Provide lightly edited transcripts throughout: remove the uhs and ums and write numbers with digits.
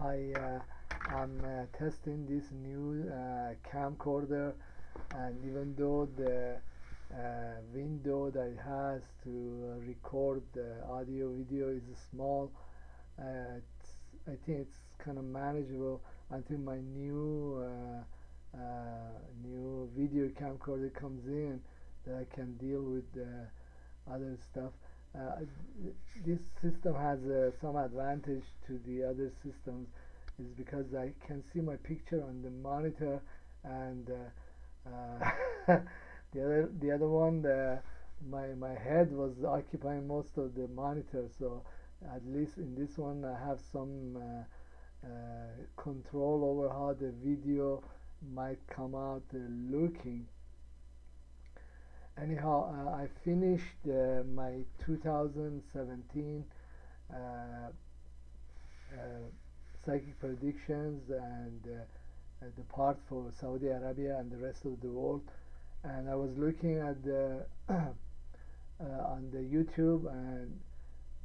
I'm testing this new camcorder, and even though the window that it has to record the audio video is small, I think it's kind of manageable until my new video camcorder comes in, that I can deal with other stuff. Uh, this system has some advantage to the other systems, is because I can see my picture on the monitor, and the other one, my head was occupying most of the monitor, so at least in this one I have some control over how the video might come out looking. Anyhow, I finished my 2017 uh, psychic predictions, and the part for Saudi Arabia and the rest of the world. And I was looking at the on the YouTube, and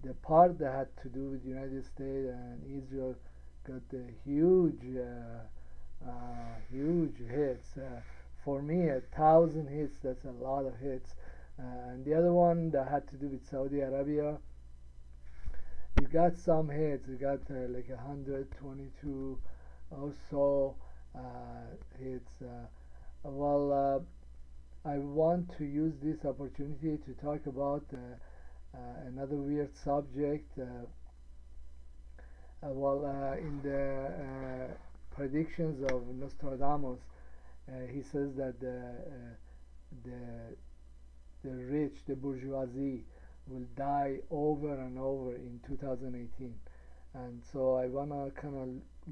the part that had to do with United States and Israel got huge hits. For me, 1,000 hits, that's a lot of hits. And the other one that had to do with Saudi Arabia, it got some hits. It got like 122 or so hits. I want to use this opportunity to talk about another weird subject. In the predictions of Nostradamus, he says that the rich, the bourgeoisie, will die over and over in 2018. And so I want to kind of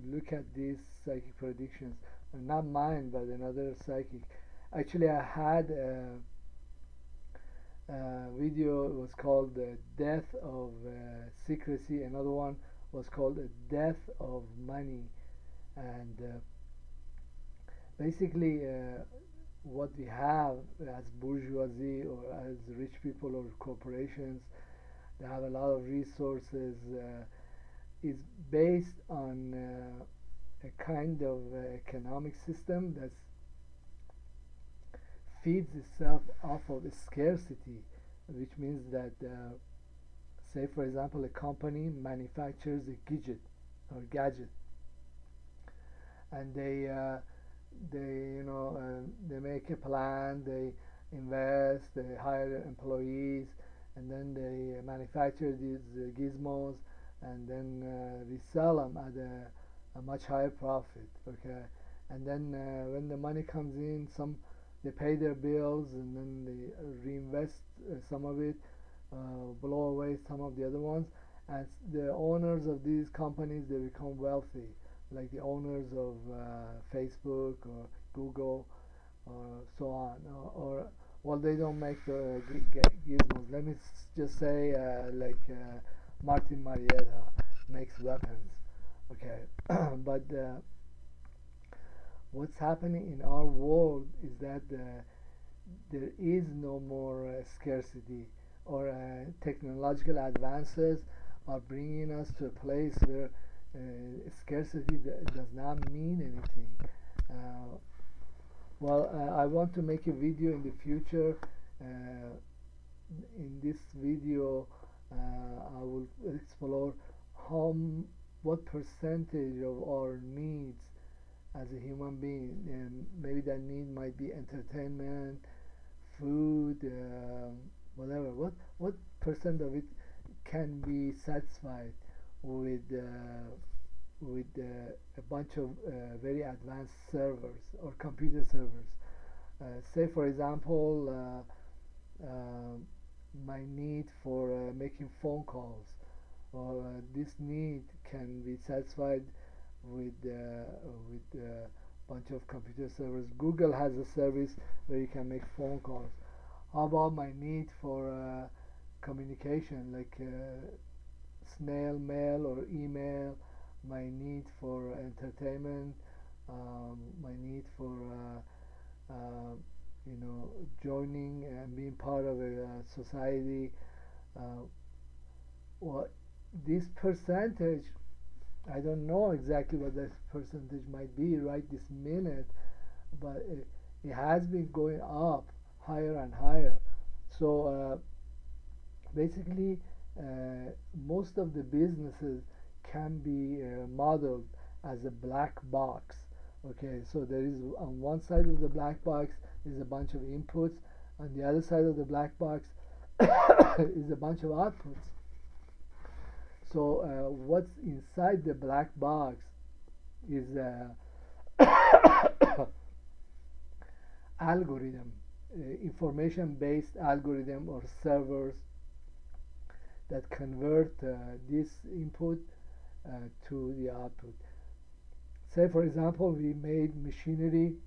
look at these psychic predictions, not mine, but another psychic. Actually, I had a video. It was called the Death of Secrecy. Another one was called the Death of Money. And basically, what we have as bourgeoisie, or as rich people or corporations, they have a lot of resources, is based on a kind of economic system that feeds itself off of scarcity, which means that, say for example, a company manufactures a gadget, and they make a plan, they invest, they hire employees, and then they manufacture these gizmos, and then resell them at a much higher profit. Okay, and then when the money comes in, they pay their bills, and then they reinvest some of it, blow away some of the other ones, and the owners of these companies, they become wealthy, like the owners of Facebook or Google or so on. Or well, they don't make the gizmos. Let me just say Martin Marietta makes weapons. Okay, but what's happening in our world is that there is no more scarcity, or technological advances are bringing us to a place where scarcity does not mean anything. I want to make a video in the future. In this video, I will explore what percentage of our needs as a human being, and maybe that need might be entertainment, food, whatever. What percent of it can be satisfied with a bunch of very advanced servers or computer servers? Say for example, my need for making phone calls, or this need can be satisfied with a bunch of computer servers. Google has a service where you can make phone calls. How about my need for communication, like snail mail or email? My need for entertainment, my need for joining and being part of a society. Well, this percentage I don't know exactly what that percentage might be right this minute, but it has been going up higher and higher. So basically, most of the businesses can be modeled as a black box. Okay, so there is on one side of the black box is a bunch of inputs, on the other side of the black box is a bunch of outputs. So what's inside the black box is algorithm, information-based algorithm or servers that convert this input to the output. Say for example we made machinery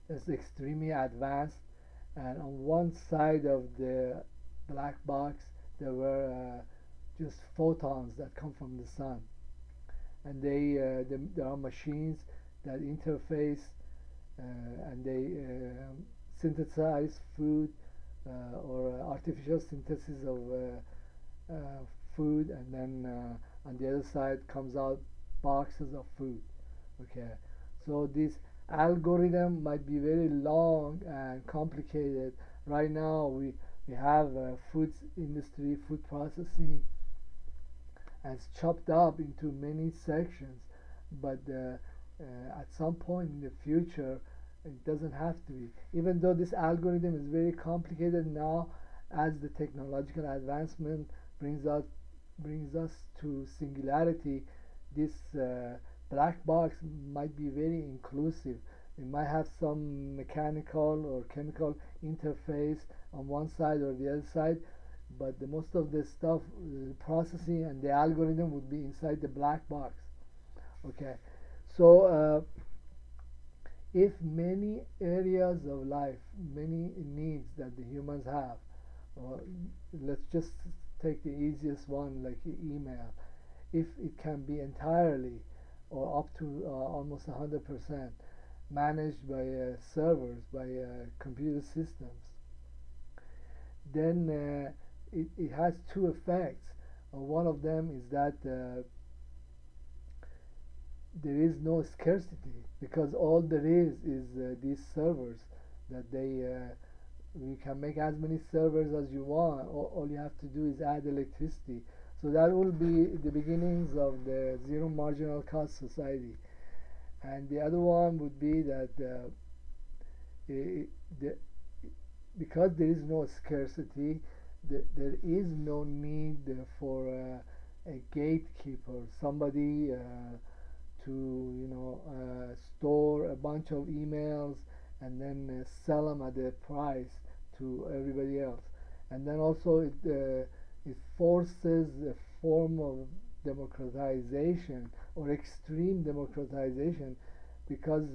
that's extremely advanced, and on one side of the black box there were just photons that come from the sun, and there are machines that interface and they synthesize food or artificial synthesis of food, and then on the other side comes out boxes of food. Okay, so this algorithm might be very long and complicated. Right now we have food industry, food processing, and it's chopped up into many sections, but at some point in the future it doesn't have to be. Even though this algorithm is very complicated now, as the technological advancement brings us to singularity, this black box might be very inclusive. It might have some mechanical or chemical interface on one side or the other side, but the most of the stuff, processing and the algorithm would be inside the black box. Okay, so if many areas of life, many needs that the humans have, let's just take the easiest one like email, if it can be entirely or up to almost 100% managed by servers, by computer systems, then it has two effects. One of them is that there is no scarcity, because all there is these servers that you can make as many servers as you want. All you have to do is add electricity. So that will be the beginnings of the zero marginal cost society. And the other one would be that because there is no scarcity, there is no need for a gatekeeper, somebody to store a bunch of emails and then sell them at a price to everybody else. And then also it forces a form of democratization or extreme democratization, because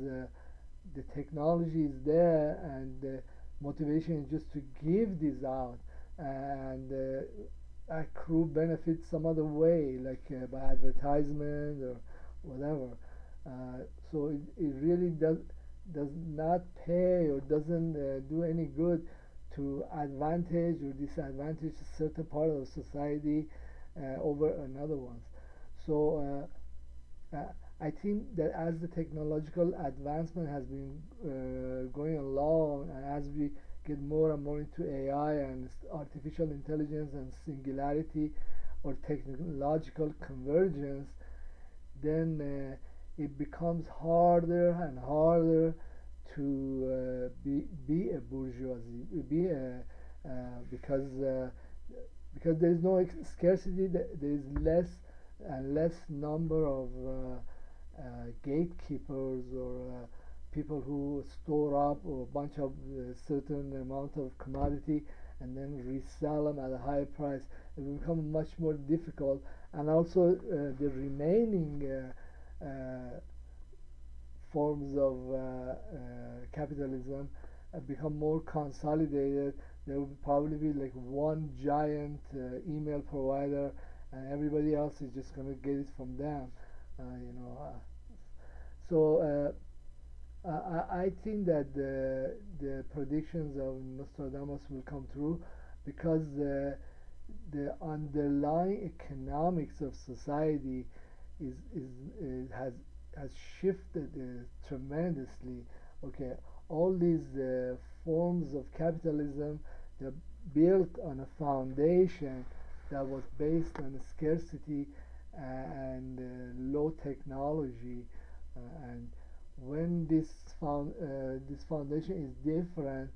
the technology is there and the motivation is just to give this out and accrue benefits some other way, like by advertisement or whatever. So it really does not pay or doesn't do any good to advantage or disadvantage a certain part of society over another one. So I think that as the technological advancement has been going along, and as we get more and more into AI and artificial intelligence and singularity or technological convergence, then it becomes harder and harder to be a bourgeoisie, because there is no scarcity. There is less and less number of gatekeepers or people who store up a bunch of certain amount of commodity and then resell them at a higher price. It will become much more difficult, and also the remaining forms of capitalism become more consolidated. There will probably be like one giant email provider, and everybody else is just going to get it from them. So I think that the predictions of Nostradamus will come true, because the underlying economics of society has shifted tremendously. Okay, all these forms of capitalism, they're built on a foundation that was based on scarcity and low technology, and when this foundation is different,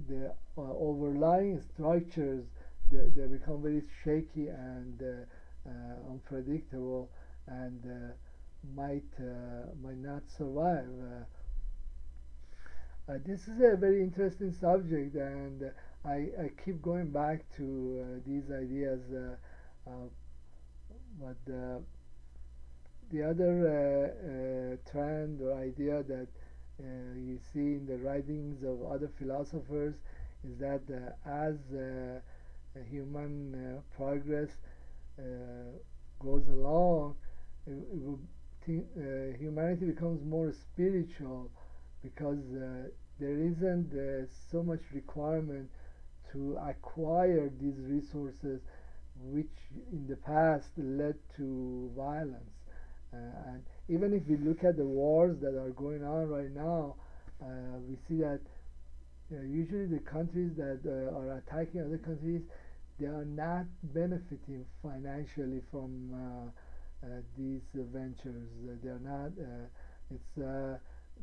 the overlying structures, they become very shaky and unpredictable, and might not survive. This is a very interesting subject, and I keep going back to these ideas. But the other trend or idea that you see in the writings of other philosophers is that as human progress uh, goes along, humanity becomes more spiritual, because there isn't so much requirement to acquire these resources, which in the past led to violence. And even if we look at the wars that are going on right now, we see that usually the countries that are attacking other countries, they are not benefiting financially from these ventures. They are not. It's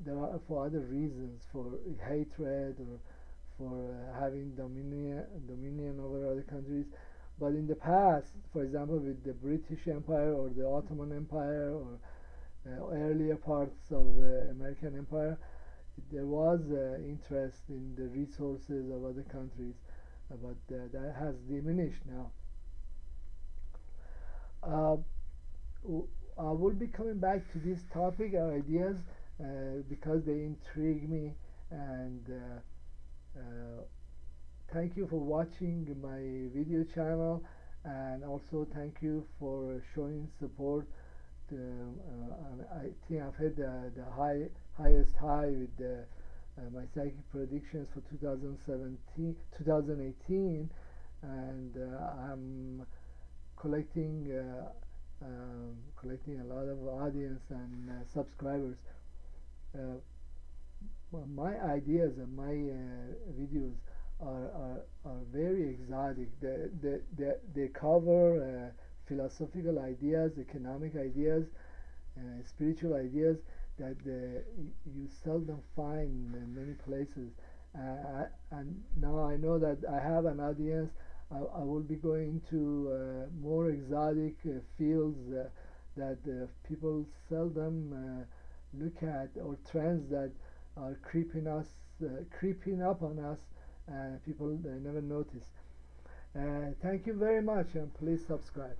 There are for other reasons, for hatred or for having dominion over other countries. But in the past, for example, with the British Empire or the Ottoman Empire or earlier parts of the American Empire, there was interest in the resources of other countries, but that has diminished now. Uh, I will be coming back to this topic or ideas because they intrigue me, and thank you for watching my video channel, and also thank you for showing support. I think I've hit the highest high with my psychic predictions for 2018, and I'm collecting collecting a lot of audience and subscribers. Uh, well, my ideas and my videos are very exotic. They cover philosophical ideas, economic ideas, spiritual ideas that you seldom find in many places. And now I know that I have an audience. I will be going to more exotic fields that people seldom look at, or trends that are creeping up on us, and people never notice. Thank you very much, and please subscribe.